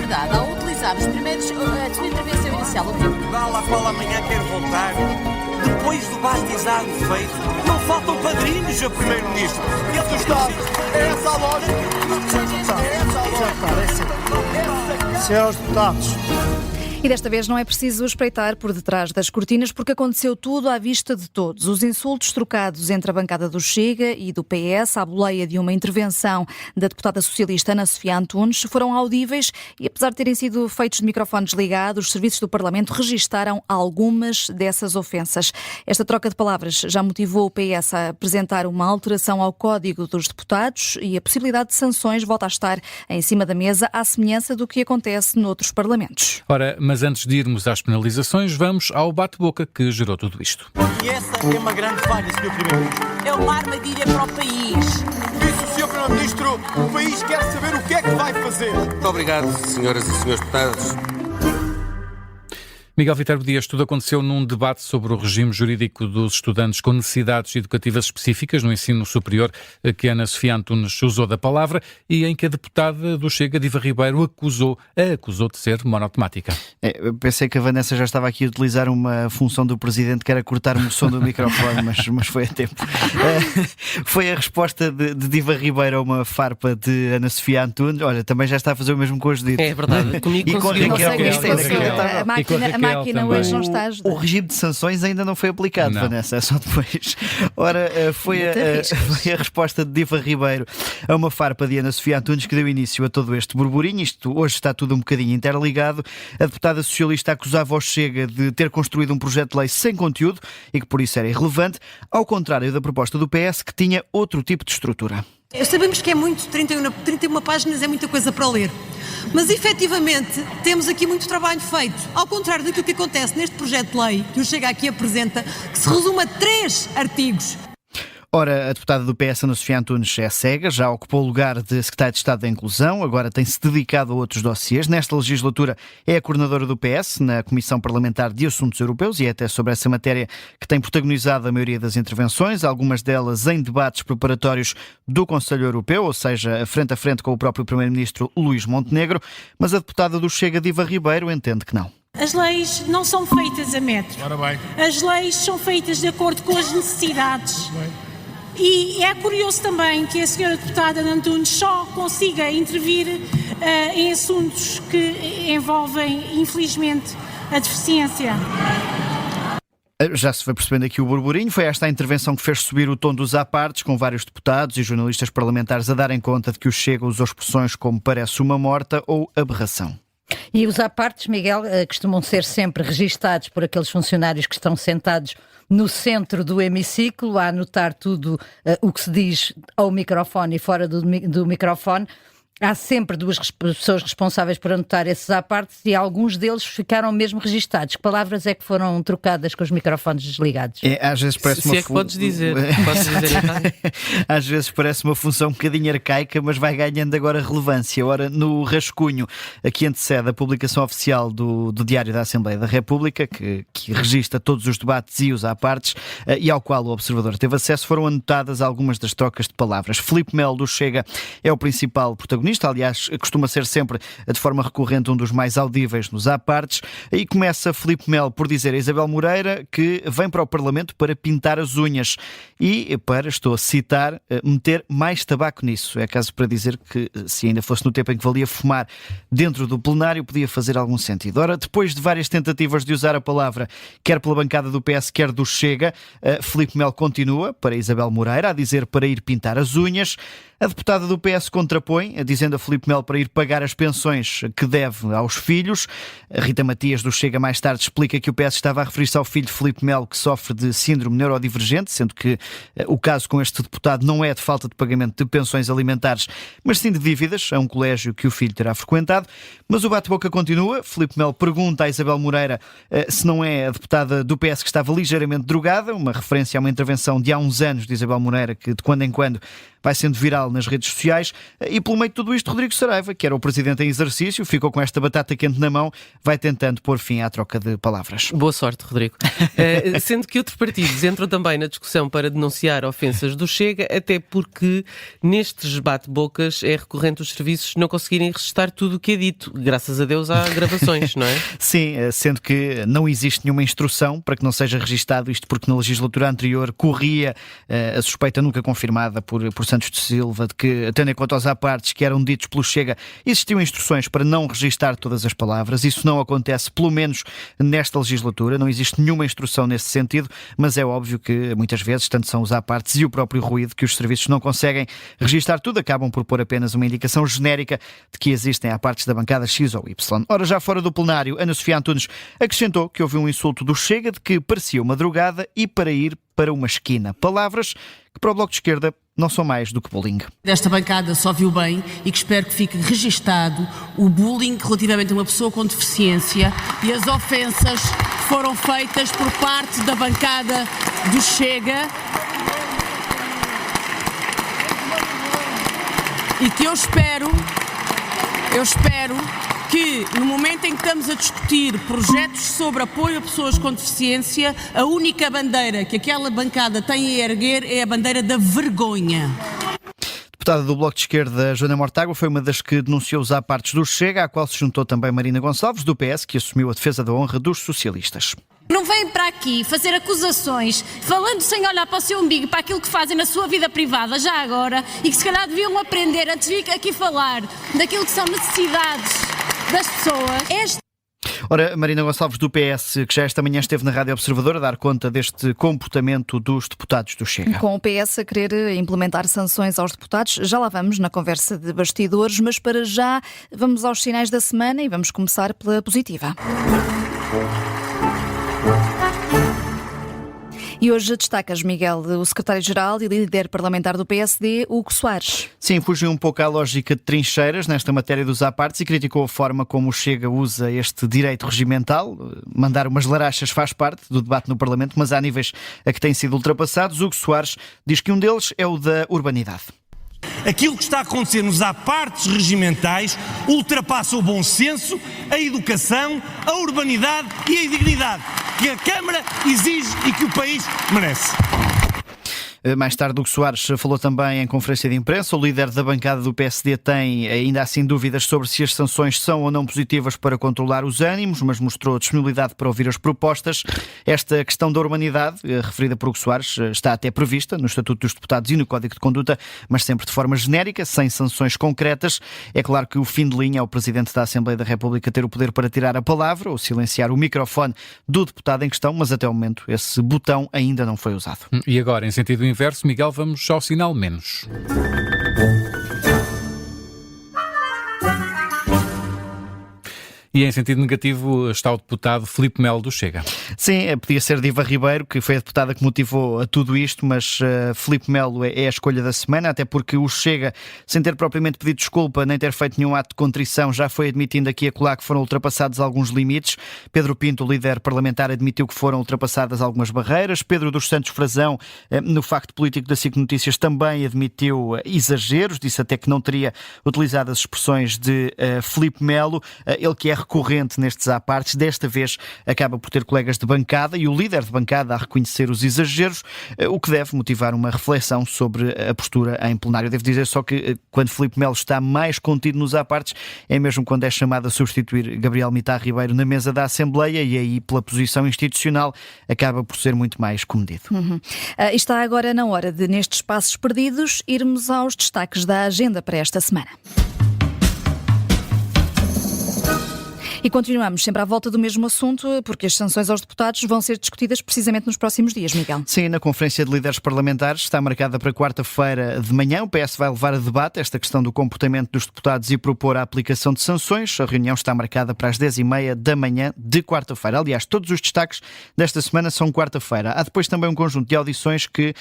liberdade ao utilizar a sua intervenção inicial. Portugal, à qual amanhã quer voltar, depois do bastizado feito, não faltam padrinhos a Primeiro-Ministro. E a Estado, é essa a lógica? Senhores deputados. E desta vez não é preciso espreitar por detrás das cortinas, porque aconteceu tudo à vista de todos. Os insultos trocados entre a bancada do Chega e do PS, à boleia de uma intervenção da deputada socialista Ana Sofia Antunes, foram audíveis e, apesar de terem sido feitos de microfone desligado, os serviços do Parlamento registaram algumas dessas ofensas. Esta troca de palavras já motivou o PS a apresentar uma alteração ao Código dos Deputados e a possibilidade de sanções volta a estar em cima da mesa, à semelhança do que acontece noutros parlamentos. Ora, mas antes de irmos às penalizações, vamos ao bate-boca que gerou tudo isto. E essa é uma grande falha, Sr. Primeiro-Ministro. É uma armadilha para o país. Disse o Sr. Primeiro-Ministro, o país quer saber o que é que vai fazer. Muito obrigado, senhoras e senhores deputados. Miguel Viterbo Dias, tudo aconteceu num debate sobre o regime jurídico dos estudantes com necessidades educativas específicas no ensino superior, que Ana Sofia Antunes usou da palavra e em que a deputada do Chega, Diva Ribeiro, a acusou de ser monotemática. Eu pensei que a Vanessa já estava aqui a utilizar uma função do Presidente que era cortar-me o som do microfone, mas foi a tempo. Foi a resposta de Diva Ribeiro a uma farpa de Ana Sofia Antunes. Olha, também já está a fazer o mesmo com a Judite. É verdade, comigo E com conseguiu. A máquina hoje não está a ajudar. O regime de sanções ainda não foi aplicado, Não. Vanessa, é só depois. Ora, foi a resposta de Diva Ribeiro a uma farpa de Ana Sofia Antunes que deu início a todo este burburinho. Isto hoje está tudo um bocadinho interligado. A deputada socialista acusava o Chega de ter construído um projeto de lei sem conteúdo e que por isso era irrelevante, ao contrário da proposta do PS, que tinha outro tipo de estrutura. Sabemos que é muito, 31 páginas é muita coisa para ler, mas efetivamente temos aqui muito trabalho feito, ao contrário daquilo que acontece neste projeto de lei que o Chega aqui apresenta, que se resume a 3 artigos. Ora, a deputada do PS, Ana Sofia Antunes, é cega, já ocupou o lugar de secretária de Estado da Inclusão, agora tem-se dedicado a outros dossiês. Nesta legislatura é a coordenadora do PS na Comissão Parlamentar de Assuntos Europeus e é até sobre essa matéria que tem protagonizado a maioria das intervenções, algumas delas em debates preparatórios do Conselho Europeu, ou seja, frente a frente com o próprio Primeiro-Ministro Luís Montenegro, mas a deputada do Chega, Diva Ribeiro, entende que não. As leis não são feitas a metro. As leis são feitas de acordo com as necessidades. E é curioso também que a senhora deputada Antunes só consiga intervir em assuntos que envolvem, infelizmente, a deficiência. Já se foi percebendo aqui o burburinho. Foi esta a intervenção que fez subir o tom dos apartes, com vários deputados e jornalistas parlamentares a darem conta de que o Chega usou expressões como parece uma morta ou aberração. E os apartes, Miguel, costumam ser sempre registados por aqueles funcionários que estão sentados no centro do hemiciclo, a anotar tudo o que se diz ao microfone e fora do microfone. Há sempre 2 pessoas responsáveis por anotar esses apartes e alguns deles ficaram mesmo registados. Que palavras é que foram trocadas com os microfones desligados? Às vezes parece Se uma é que podes dizer. Podes dizer Às vezes parece uma função um bocadinho arcaica, mas vai ganhando agora relevância. Ora, no rascunho que antecede a publicação oficial do Diário da Assembleia da República, que registra todos os debates e os apartes, e ao qual o Observador teve acesso, foram anotadas algumas das trocas de palavras. Filipe Melo do Chega é o principal protagonista. Aliás, costuma ser sempre de forma recorrente um dos mais audíveis nos apartes. E começa Filipe Melo por dizer a Isabel Moreira que vem para o Parlamento para pintar as unhas e para, estou a citar, meter mais tabaco nisso. É caso para dizer que se ainda fosse no tempo em que valia fumar dentro do plenário, podia fazer algum sentido. Ora, depois de várias tentativas de usar a palavra, quer pela bancada do PS, quer do Chega, Filipe Melo continua para Isabel Moreira a dizer para ir pintar as unhas. A deputada do PS contrapõe, dizendo a Filipe Melo para ir pagar as pensões que deve aos filhos. A Rita Matias do Chega mais tarde explica que o PS estava a referir-se ao filho de Filipe Melo que sofre de síndrome neurodivergente, sendo que o caso com este deputado não é de falta de pagamento de pensões alimentares, mas sim de dívidas a um colégio que o filho terá frequentado. Mas o bate-boca continua. Filipe Melo pergunta a Isabel Moreira se não é a deputada do PS que estava ligeiramente drogada, uma referência a uma intervenção de há uns anos de Isabel Moreira que de quando em quando vai sendo viral viral nas redes sociais. E pelo meio de tudo isto, Rodrigo Saraiva, que era o presidente em exercício, ficou com esta batata quente na mão, vai tentando pôr fim à troca de palavras. Boa sorte, Rodrigo. Sendo que outros partidos entram também na discussão para denunciar ofensas do Chega, até porque nestes bate-bocas é recorrente os serviços não conseguirem registar tudo o que é dito. Graças a Deus há gravações, não é? Sim, sendo que não existe nenhuma instrução para que não seja registado, isto porque na legislatura anterior corria a suspeita nunca confirmada por Santos de Silva de que, tendo em conta os apartes que eram ditos pelo Chega, existiam instruções para não registar todas as palavras. Isso não acontece, pelo menos nesta legislatura, não existe nenhuma instrução nesse sentido, mas é óbvio que muitas vezes, tanto são os apartes e o próprio ruído, que os serviços não conseguem registar tudo, acabam por pôr apenas uma indicação genérica de que existem apartes da bancada X ou Y. Ora, já fora do plenário, Ana Sofia Antunes acrescentou que houve um insulto do Chega de que parecia uma drogada e para ir para uma esquina. Palavras que para o Bloco de Esquerda não são mais do que bullying. Desta bancada só viu bem e que espero que fique registado o bullying relativamente a uma pessoa com deficiência e as ofensas que foram feitas por parte da bancada do Chega e que eu espero que no momento em que estamos a discutir projetos sobre apoio a pessoas com deficiência, a única bandeira que aquela bancada tem a erguer é a bandeira da vergonha. A deputada do Bloco de Esquerda, Joana Mortágua, foi uma das que denunciou os apartes do Chega, à qual se juntou também Marina Gonçalves, do PS, que assumiu a defesa da honra dos socialistas. Não vêm para aqui fazer acusações, falando sem olhar para o seu umbigo, para aquilo que fazem na sua vida privada, já agora, e que se calhar deviam aprender antes de vir aqui falar daquilo que são necessidades das pessoas. Ora, Marina Gonçalves, do PS, que já esta manhã esteve na Rádio Observador a dar conta deste comportamento dos deputados do Chega. Com o PS a querer implementar sanções aos deputados, já lá vamos na conversa de bastidores, mas para já vamos aos sinais da semana e vamos começar pela positiva. E hoje destacas, Miguel, o secretário-geral e líder parlamentar do PSD, Hugo Soares. Sim, fugiu um pouco à lógica de trincheiras nesta matéria dos apartes e criticou a forma como o Chega usa este direito regimental. Mandar umas larachas faz parte do debate no Parlamento, mas há níveis a que têm sido ultrapassados. Hugo Soares diz que um deles é o da urbanidade. Aquilo que está a acontecer nos apartes regimentais ultrapassa o bom senso, a educação, a urbanidade e a dignidade que a Câmara exige e que o país merece. Mais tarde, Hugo Soares falou também em conferência de imprensa. O líder da bancada do PSD tem ainda assim dúvidas sobre se as sanções são ou não positivas para controlar os ânimos, mas mostrou disponibilidade para ouvir as propostas. Esta questão da urbanidade, referida por Hugo Soares, está até prevista no Estatuto dos Deputados e no Código de Conduta, mas sempre de forma genérica, sem sanções concretas. É claro que o fim de linha é o Presidente da Assembleia da República ter o poder para tirar a palavra ou silenciar o microfone do deputado em questão, mas até o momento esse botão ainda não foi usado. E agora, em sentido inverso, Miguel, vamos ao sinal menos. E em sentido negativo está o deputado Filipe Melo do Chega. Sim, podia ser Diva Ribeiro, que foi a deputada que motivou a tudo isto, mas Filipe Melo é a escolha da semana, até porque o Chega, sem ter propriamente pedido desculpa, nem ter feito nenhum ato de contrição, já foi admitindo aqui e acolá que foram ultrapassados alguns limites. Pedro Pinto, o líder parlamentar, admitiu que foram ultrapassadas algumas barreiras. Pedro dos Santos Frazão, no Facto Político da SIC Notícias, também admitiu exageros, disse até que não teria utilizado as expressões de Filipe Melo, ele que é recorrente nestes apartes, desta vez acaba por ter colegas de bancada e o líder de bancada a reconhecer os exageros, o que deve motivar uma reflexão sobre a postura em plenário. Devo dizer só que quando Filipe Melo está mais contido nos apartes é mesmo quando é chamado a substituir Gabriel Mitar Ribeiro na mesa da Assembleia e aí, pela posição institucional, acaba por ser muito mais comedido. Está agora na hora de, nestes passos perdidos, irmos aos destaques da agenda para esta semana. E continuamos sempre à volta do mesmo assunto, porque as sanções aos deputados vão ser discutidas precisamente nos próximos dias, Miguel. Sim, na Conferência de Líderes Parlamentares está marcada para quarta-feira de manhã. O PS vai levar a debate esta questão do comportamento dos deputados e propor a aplicação de sanções. A reunião está marcada para as 10h30 da manhã de quarta-feira. Aliás, todos os destaques desta semana são quarta-feira. Há depois também um conjunto de audições que,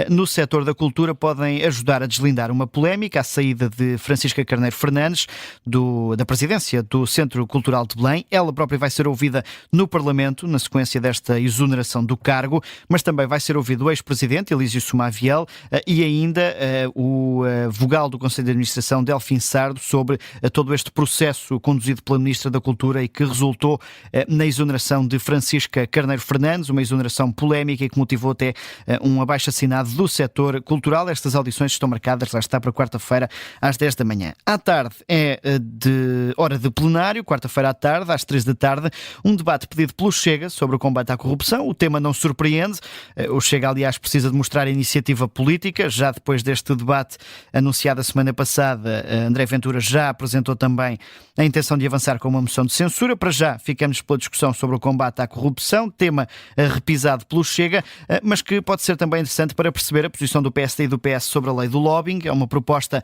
no setor da cultura, podem ajudar a deslindar uma polémica, a saída de Francisca Carneiro Fernandes, da presidência do Centro Cultural de Belém. Ela própria vai ser ouvida no Parlamento, na sequência desta exoneração do cargo, mas também vai ser ouvido o ex-presidente, Elísio Somaviel, e ainda o vogal do Conselho de Administração, Delfim Sardo, sobre todo este processo conduzido pela Ministra da Cultura e que resultou na exoneração de Francisca Carneiro Fernandes, uma exoneração polémica e que motivou até um abaixo-assinado do setor cultural. Estas audições estão marcadas, lá está, para quarta-feira às 10 da manhã. À tarde é de hora de plenário, quarta-feira à tarde, às 3 da tarde, um debate pedido pelo Chega sobre o combate à corrupção. O tema não surpreende. O Chega, aliás, precisa de mostrar a iniciativa política. Já depois deste debate anunciado a semana passada, André Ventura já apresentou também a intenção de avançar com uma moção de censura. Para já, ficamos pela discussão sobre o combate à corrupção, tema repisado pelo Chega, mas que pode ser também interessante para perceber a posição do PSD e do PS sobre a lei do lobbying. É uma proposta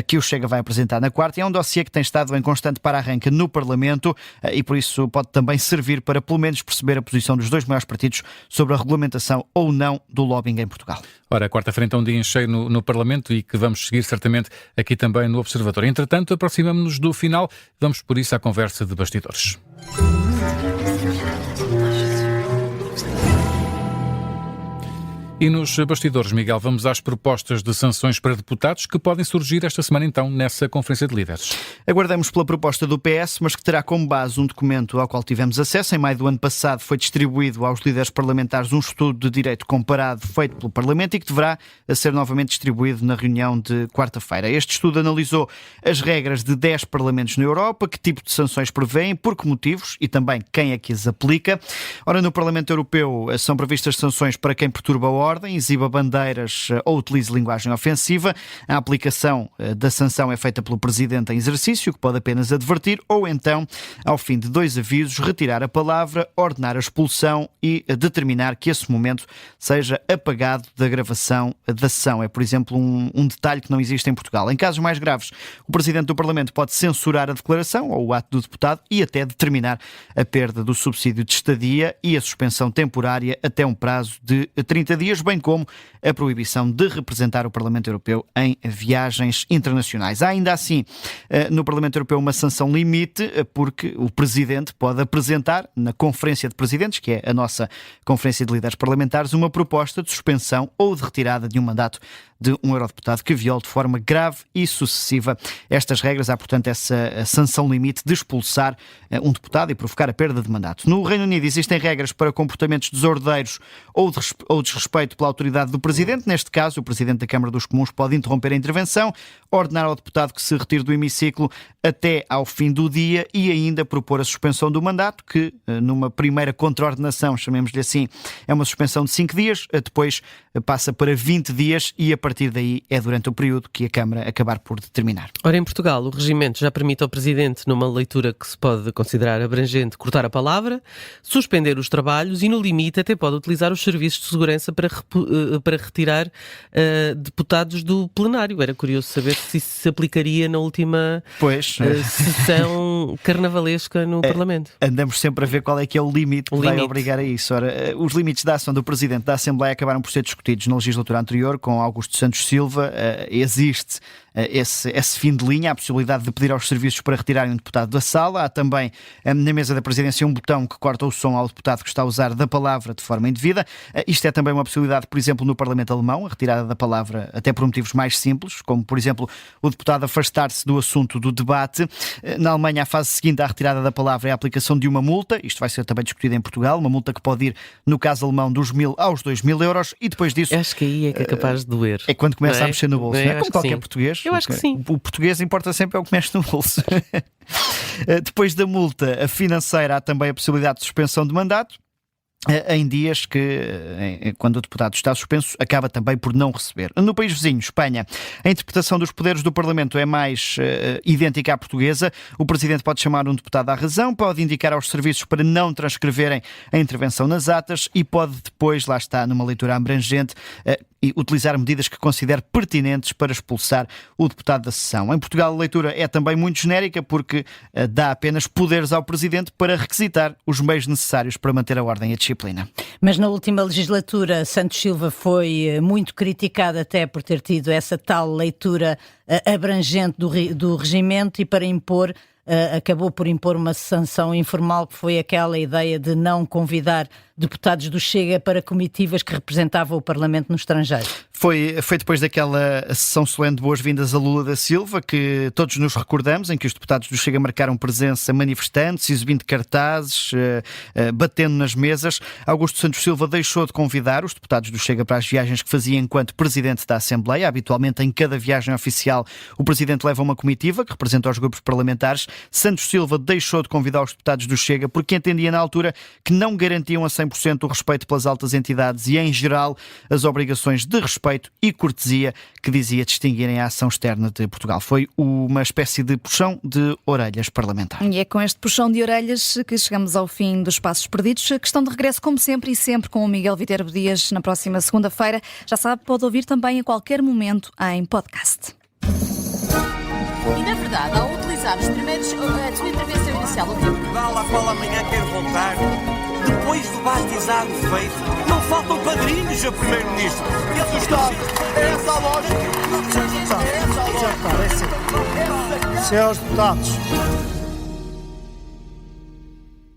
que o Chega vai apresentar na quarta e é um dossiê que tem estado em constante para-arranca no Parlamento e por isso pode também servir para pelo menos perceber a posição dos dois maiores partidos sobre a regulamentação ou não do lobbying em Portugal. Ora, quarta-feira então um dia em cheio no Parlamento e que vamos seguir certamente aqui também no Observador. Entretanto, aproximamos-nos do final, vamos por isso à conversa de bastidores. E nos bastidores, Miguel, vamos às propostas de sanções para deputados que podem surgir esta semana, então, nessa Conferência de Líderes. Aguardamos pela proposta do PS, mas que terá como base um documento ao qual tivemos acesso. Em maio do ano passado foi distribuído aos líderes parlamentares um estudo de direito comparado feito pelo Parlamento e que deverá ser novamente distribuído na reunião de quarta-feira. Este estudo analisou as regras de 10 parlamentos na Europa, que tipo de sanções prevêem, por que motivos e também quem é que as aplica. Ora, no Parlamento Europeu são previstas sanções para quem perturba a ordem, exiba bandeiras ou utilize linguagem ofensiva. A aplicação da sanção é feita pelo Presidente em exercício, que pode apenas advertir ou então, ao fim de 2 avisos, retirar a palavra, ordenar a expulsão e determinar que esse momento seja apagado da gravação da sessão. É, por exemplo, um detalhe que não existe em Portugal. Em casos mais graves, o Presidente do Parlamento pode censurar a declaração ou o ato do deputado e até determinar a perda do subsídio de estadia e a suspensão temporária até um prazo de 30 dias, bem como a proibição de representar o Parlamento Europeu em viagens internacionais. Há ainda assim no Parlamento Europeu uma sanção limite, porque o Presidente pode apresentar na Conferência de Presidentes, que é a nossa Conferência de Líderes Parlamentares, uma proposta de suspensão ou de retirada de um mandato de um eurodeputado que viole de forma grave e sucessiva estas regras. Há, portanto, essa sanção limite de expulsar um deputado e provocar a perda de mandato. No Reino Unido existem regras para comportamentos desordeiros ou desrespeito pela autoridade do Presidente. Neste caso, o Presidente da Câmara dos Comuns pode interromper a intervenção, ordenar ao deputado que se retire do hemiciclo até ao fim do dia e ainda propor a suspensão do mandato, que numa primeira contraordenação, chamemos-lhe assim, é uma suspensão de 5 dias, depois passa para 20 dias e a partir daí é durante o período que a Câmara acabar por determinar. Ora, em Portugal, o regimento já permite ao Presidente, numa leitura que se pode considerar abrangente, cortar a palavra, suspender os trabalhos e, no limite, até pode utilizar os serviços de segurança para retirar deputados do plenário. Era curioso saber se isso se aplicaria na última sessão carnavalesca no Parlamento. Andamos sempre a ver qual é que é o limite que vai obrigar a isso. Ora, os limites da ação do Presidente da Assembleia acabaram por ser discutidos na legislatura anterior com Augusto Santos Silva. Existe esse fim de linha, a possibilidade de pedir aos serviços para retirarem um deputado da sala. Há também na mesa da presidência um botão que corta o som ao deputado que está a usar da palavra de forma indevida. Isto é também uma possibilidade, por exemplo, no Parlamento Alemão, a retirada da palavra até por motivos mais simples, como, por exemplo, o deputado afastar-se do assunto do debate. Na Alemanha, a fase seguinte à retirada da palavra é a aplicação de uma multa. Isto vai ser também discutido em Portugal, uma multa que pode ir, no caso alemão, dos 1.000 aos 2.000 euros e depois disso... Acho que aí é que é capaz de doer. É quando começa a mexer no bolso, não é? Como qualquer português. Eu acho que sim. O português importa sempre é o que mexe no bolso. Depois da multa financeira, há também a possibilidade de suspensão de mandato. em dias que, quando o deputado está suspenso, acaba também por não receber. No país vizinho, Espanha, a interpretação dos poderes do Parlamento é mais idêntica à portuguesa. O Presidente pode chamar um deputado à razão, pode indicar aos serviços para não transcreverem a intervenção nas atas e pode depois, lá está, numa leitura abrangente, e utilizar medidas que considere pertinentes para expulsar o deputado da sessão. Em Portugal, a leitura é também muito genérica porque dá apenas poderes ao Presidente para requisitar os meios necessários para manter a ordem e a disciplina. Mas na última legislatura, Santos Silva foi muito criticado até por ter tido essa tal leitura abrangente do regimento e para impor acabou por impor uma sanção informal, que foi aquela ideia de não convidar deputados do Chega para comitivas que representavam o Parlamento no estrangeiro. Foi depois daquela sessão solene de boas-vindas a Lula da Silva que todos nos recordamos, em que os deputados do Chega marcaram presença manifestantes, exibindo cartazes, batendo nas mesas. Augusto Santos Silva deixou de convidar os deputados do Chega para as viagens que fazia enquanto Presidente da Assembleia. Habitualmente, em cada viagem oficial, o Presidente leva uma comitiva que representa os grupos parlamentares. Santos Silva deixou de convidar os deputados do Chega porque entendia na altura que não garantiam a 100% o respeito pelas altas entidades e, em geral, as obrigações de respeito e cortesia que dizia distinguirem a ação externa de Portugal. Foi uma espécie de puxão de orelhas parlamentar. E é com este puxão de orelhas que chegamos ao fim dos Passos Perdidos, que estão de regresso, como sempre, e sempre com o Miguel Viterbo Dias na próxima segunda-feira. Já sabe, pode ouvir também a qualquer momento em podcast. E, na verdade, ao utilizar a sua intervenção inicial, o Portugal, à qual amanhã quero voltar, depois do batizado feito, não faltam padrinhos a Primeiro-Ministro. É essa a lógica. Senhores deputados,